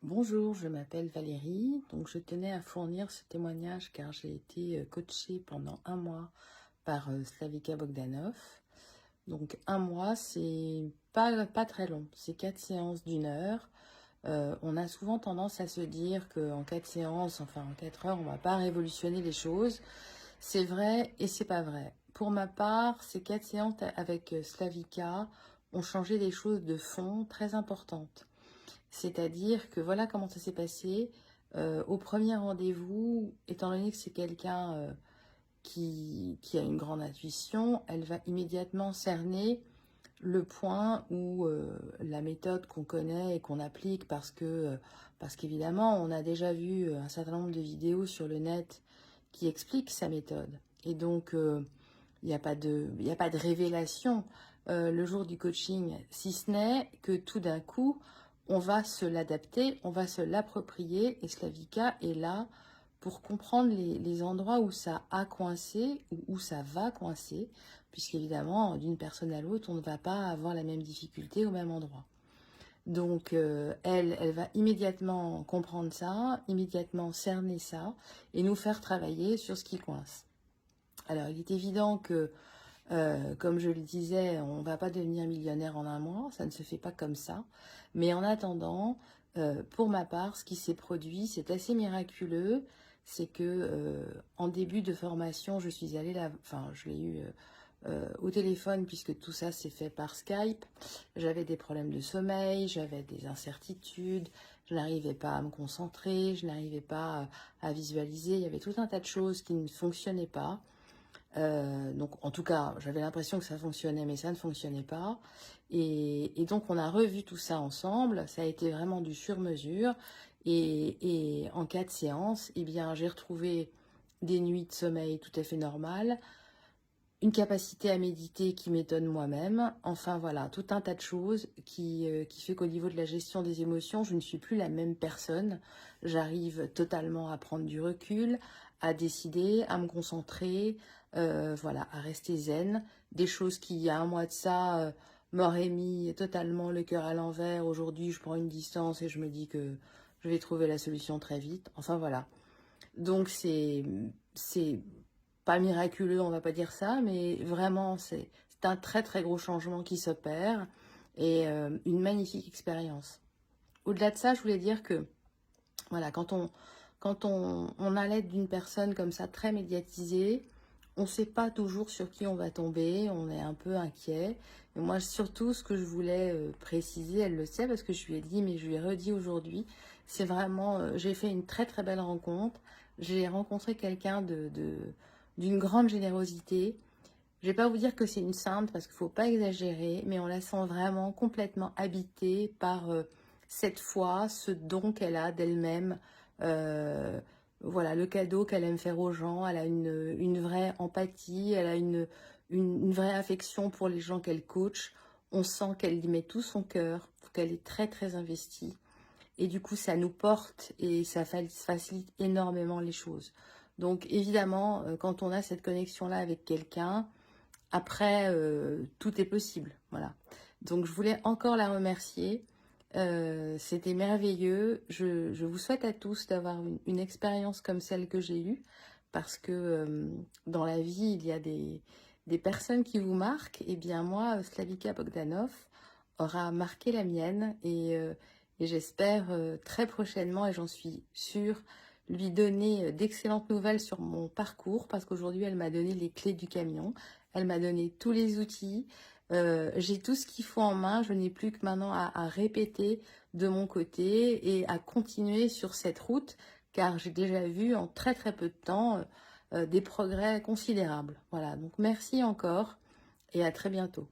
Bonjour, je m'appelle Valérie. Donc, je tenais à fournir ce témoignage car j'ai été coachée pendant un mois par Slavika Bogdanov. Donc, un mois, c'est pas très long. C'est 4 séances d'une heure. On a souvent tendance à se dire qu'en 4 séances, enfin en 4 heures, on ne va pas révolutionner les choses. C'est vrai et c'est pas vrai. Pour ma part, ces 4 séances avec Slavika ont changé des choses de fond très importantes. C'est-à-dire que voilà comment ça s'est passé. Au premier rendez-vous, étant donné que c'est quelqu'un qui a une grande intuition, elle va immédiatement cerner le point où la méthode qu'on connaît et qu'on applique parce qu'évidemment, on a déjà vu un certain nombre de vidéos sur le net qui expliquent sa méthode. Et donc, il n'y a il a pas de révélation le jour du coaching, si ce n'est que tout d'un coup, on va se l'adapter, on va se l'approprier, et Slavika est là pour comprendre les endroits où ça a coincé ou où ça va coincer, puisqu'évidemment, d'une personne à l'autre, on ne va pas avoir la même difficulté au même endroit. Donc, elle va immédiatement comprendre ça, immédiatement cerner ça, et nous faire travailler sur ce qui coince. Alors, il est évident que comme je le disais, on ne va pas devenir millionnaire en un mois, ça ne se fait pas comme ça. Mais en attendant, pour ma part, ce qui s'est produit, c'est assez miraculeux. C'est que en début de formation, je suis allée là, enfin, je l'ai eu au téléphone puisque tout ça s'est fait par Skype. J'avais des problèmes de sommeil, j'avais des incertitudes, je n'arrivais pas à me concentrer, je n'arrivais pas à visualiser. Il y avait tout un tas de choses qui ne fonctionnaient pas. Donc, en tout cas, j'avais l'impression que ça fonctionnait, mais ça ne fonctionnait pas. Et donc, on a revu tout ça ensemble. Ça a été vraiment du sur-mesure. Et en 4 séances, eh bien, j'ai retrouvé des nuits de sommeil tout à fait normales, une capacité à méditer qui m'étonne moi-même. Enfin, voilà, tout un tas de choses qui fait qu'au niveau de la gestion des émotions, je ne suis plus la même personne. J'arrive totalement à prendre du recul, à décider, à me concentrer, voilà, à rester zen. Des choses qui, il y a un mois de ça, m'auraient mis totalement le cœur à l'envers. Aujourd'hui, je prends une distance et je me dis que je vais trouver la solution très vite. Enfin, voilà. Donc, c'est pas miraculeux, on va pas dire ça, mais vraiment, c'est un très très gros changement qui s'opère et une magnifique expérience. Au-delà de ça, je voulais dire que, voilà, quand on a l'aide d'une personne comme ça, très médiatisée, on ne sait pas toujours sur qui on va tomber, on est un peu inquiet. Et moi, surtout, ce que je voulais préciser, elle le sait parce que je lui ai dit, mais je lui ai redit aujourd'hui, c'est vraiment, j'ai fait une très très belle rencontre. J'ai rencontré quelqu'un d'une grande générosité. Je vais pas vous dire que c'est une sainte parce qu'il faut pas exagérer, mais on la sent vraiment complètement habitée par cette foi, ce don qu'elle a d'elle-même. Euh, voilà, le cadeau qu'elle aime faire aux gens. Elle a une vraie empathie, elle a une vraie affection pour les gens qu'elle coach. On sent qu'elle y met tout son cœur, qu'elle est très très investie. Et du coup, ça nous porte et ça facilite énormément les choses. Donc évidemment, quand on a cette connexion-là avec quelqu'un, après, tout est possible. Voilà. Donc je voulais encore la remercier. C'était merveilleux. Je vous souhaite à tous d'avoir une expérience comme celle que j'ai eue, parce que dans la vie, il y a des personnes qui vous marquent. Et bien moi, Slavika Bogdanov aura marqué la mienne et j'espère très prochainement, et j'en suis sûre, lui donner d'excellentes nouvelles sur mon parcours, parce qu'aujourd'hui, elle m'a donné les clés du camion, elle m'a donné tous les outils, j'ai tout ce qu'il faut en main, je n'ai plus que maintenant à répéter de mon côté et à continuer sur cette route, car j'ai déjà vu en très très peu de temps des progrès considérables. Voilà, donc merci encore et à très bientôt.